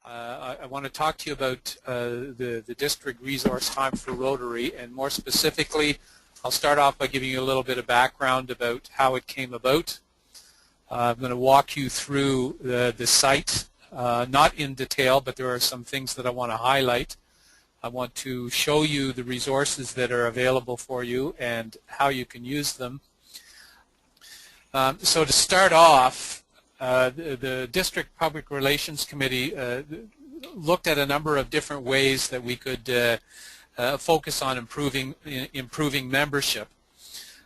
I want to talk to you about the district resource Time for Rotary, and more specifically, I'll start off by giving you a little bit of background about how it came about. I'm going to walk you through the site, not in detail, but there are some things that I want to highlight. I want to show you the resources that are available for you and how you can use them. So to start off, the District Public Relations Committee looked at a number of different ways that we could focus on improving membership.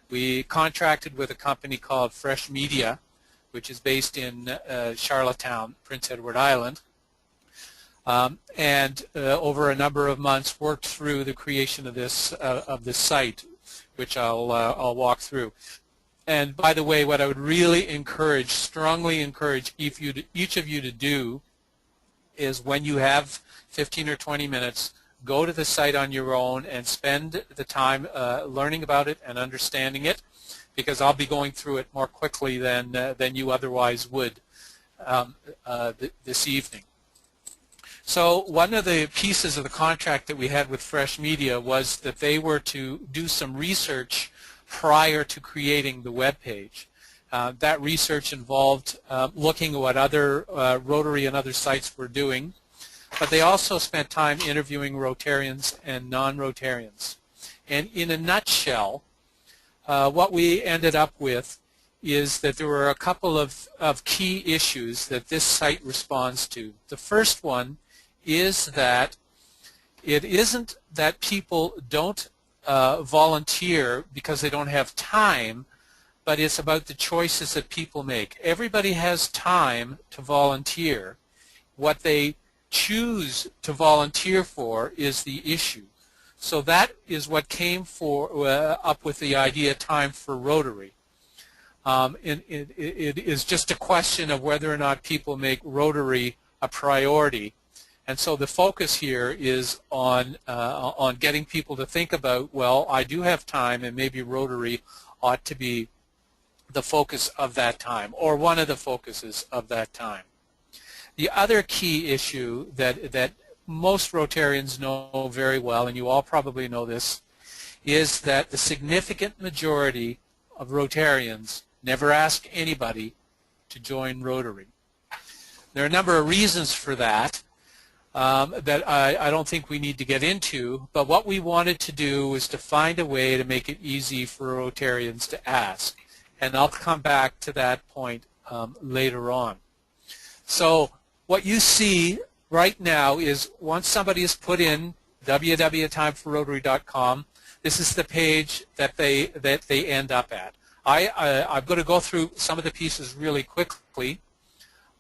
We contracted with a company called Fresh Media, which is based in Charlottetown, Prince Edward Island, and over a number of months worked through the creation of this site, which I'll walk through. And by the way, what I would really encourage, strongly encourage each of you to do is when you have 15 or 20 minutes, go to the site on your own and spend the time learning about it and understanding it, because I'll be going through it more quickly than you otherwise would this evening. So one of the pieces of the contract that we had with Fresh Media was that they were to do some research prior to creating the web page. That research involved looking at what other Rotary and other sites were doing, but they also spent time interviewing Rotarians and non-Rotarians. And in a nutshell, what we ended up with is that there were a couple of key issues that this site responds to. The first one is that it isn't that people don't volunteer because they don't have time, but it's about the choices that people make. Everybody has time to volunteer. What they choose to volunteer for is the issue. So that is what came up with the idea Time for Rotary. It is just a question of whether or not people make Rotary a priority. And so the focus here is on getting people to think about, well, I do have time, and maybe Rotary ought to be the focus of that time, or one of the focuses of that time. The other key issue that most Rotarians know very well, and you all probably know this, is that the significant majority of Rotarians never ask anybody to join Rotary. There are a number of reasons for that. That I don't think we need to get into, but what we wanted to do was to find a way to make it easy for Rotarians to ask, and I'll come back to that point later on. So what you see right now is once somebody has put in www.timeforrotary.com, this is the page that they end up at. I'm going to go through some of the pieces really quickly.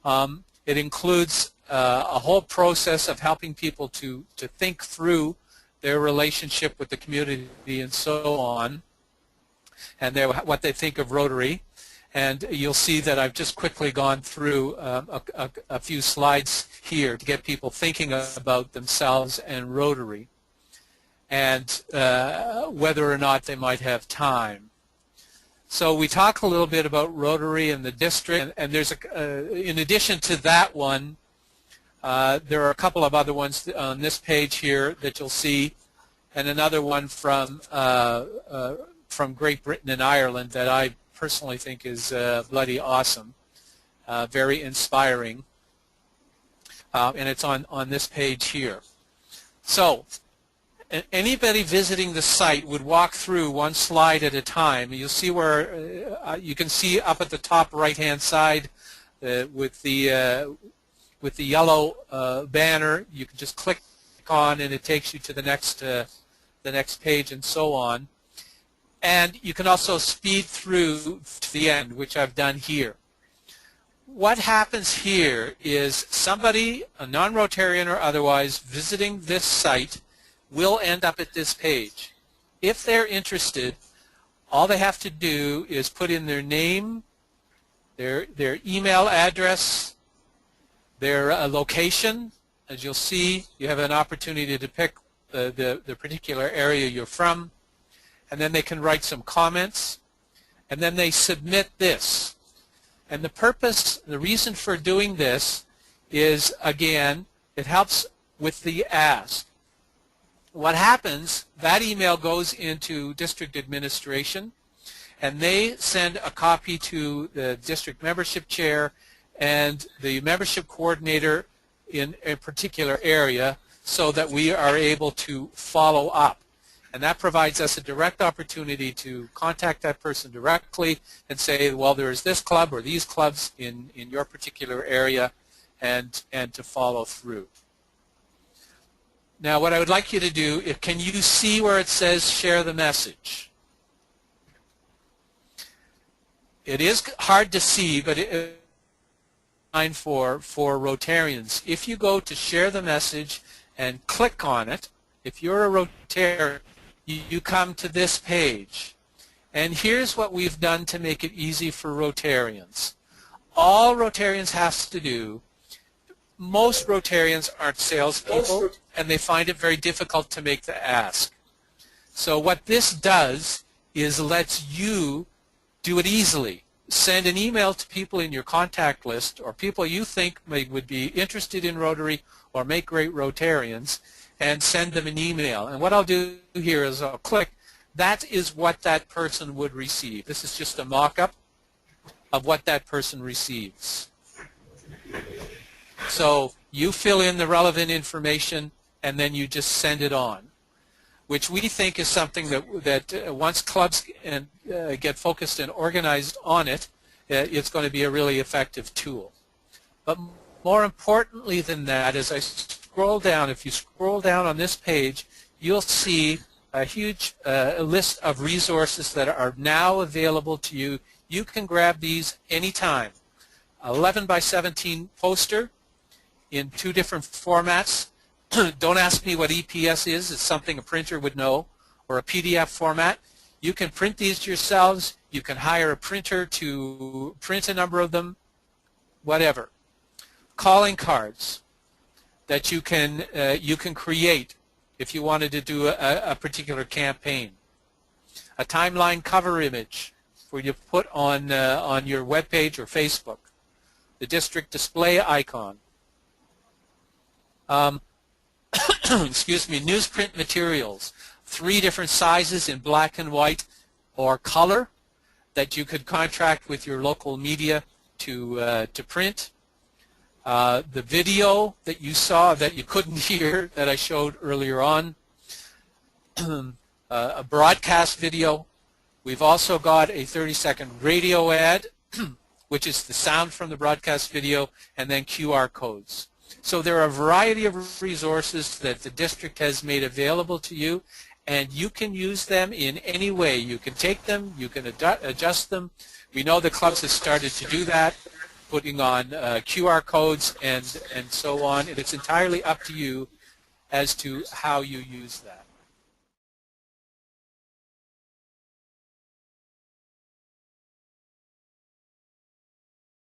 It includes a whole process of helping people to think through their relationship with the community and so on, and what they think of Rotary. And you'll see that I've just quickly gone through a few slides here to get people thinking about themselves and Rotary and whether or not they might have time. So we talk a little bit about Rotary and the district, and there's in addition to that one, there are a couple of other ones on this page here that you'll see, and another one from Great Britain and Ireland that I personally think is bloody awesome, very inspiring, and it's on this page here. So anybody visiting the site would walk through one slide at a time. You'll see where you can see up at the top right-hand side with the yellow banner. You can just click on and it takes you to the next page and so on. And you can also speed through to the end, which I've done here. What happens here is somebody, a non-Rotarian or otherwise, visiting this site will end up at this page. If they're interested, all they have to do is put in their name, their email address, their location. As you'll see, you have an opportunity to pick the particular area you're from, and then they can write some comments, and then they submit this. And the purpose, the reason for doing this is, again, It helps with the ask. What happens, that email goes into district administration, and they send a copy to the district membership chair and the membership coordinator in a particular area so that we are able to follow up. And that provides us a direct opportunity to contact that person directly and say, well, there is this club or these clubs in your particular area, and to follow through. Now, what I would like you to do, can you see where it says share the message? It is hard to see, but it's fine for Rotarians. If you go to share the message and click on it, if you're a Rotarian, you come to this page. And here's what we've done to make it easy for Rotarians. All Rotarians have to do, most Rotarians aren't salespeople, and they find it very difficult to make the ask. So what this does is lets you do it easily. Send an email to people in your contact list or people you think would be interested in Rotary or make great Rotarians, and send them an email. And what I'll do here is I'll click. That is what that person would receive. This is just a mock-up of what that person receives. So you fill in the relevant information and then you just send it on, which we think is something that once clubs get focused and organized on it, it's going to be a really effective tool. But more importantly than that, as I scroll down, if you scroll down on this page, you'll see a huge list of resources that are now available to you. You can grab these anytime. 11 by 17 poster in 2 different formats. Don't ask me what EPS is. It's something a printer would know, or a PDF format. You can print these yourselves. You can hire a printer to print a number of them, whatever. Calling cards that you can create if you wanted to do a particular campaign. A timeline cover image for you to put on your web page or Facebook. The district display icon. Excuse me, newsprint materials. 3 different sizes in black and white or color that you could contract with your local media to print. The video that you saw that you couldn't hear that I showed earlier on. A broadcast video. We've also got a 30-second radio ad, which is the sound from the broadcast video, and then QR codes. So there are a variety of resources that the district has made available to you, and you can use them in any way. You can take them, you can adjust them. We know the clubs have started to do that, putting on QR codes and so on, and it's entirely up to you as to how you use that.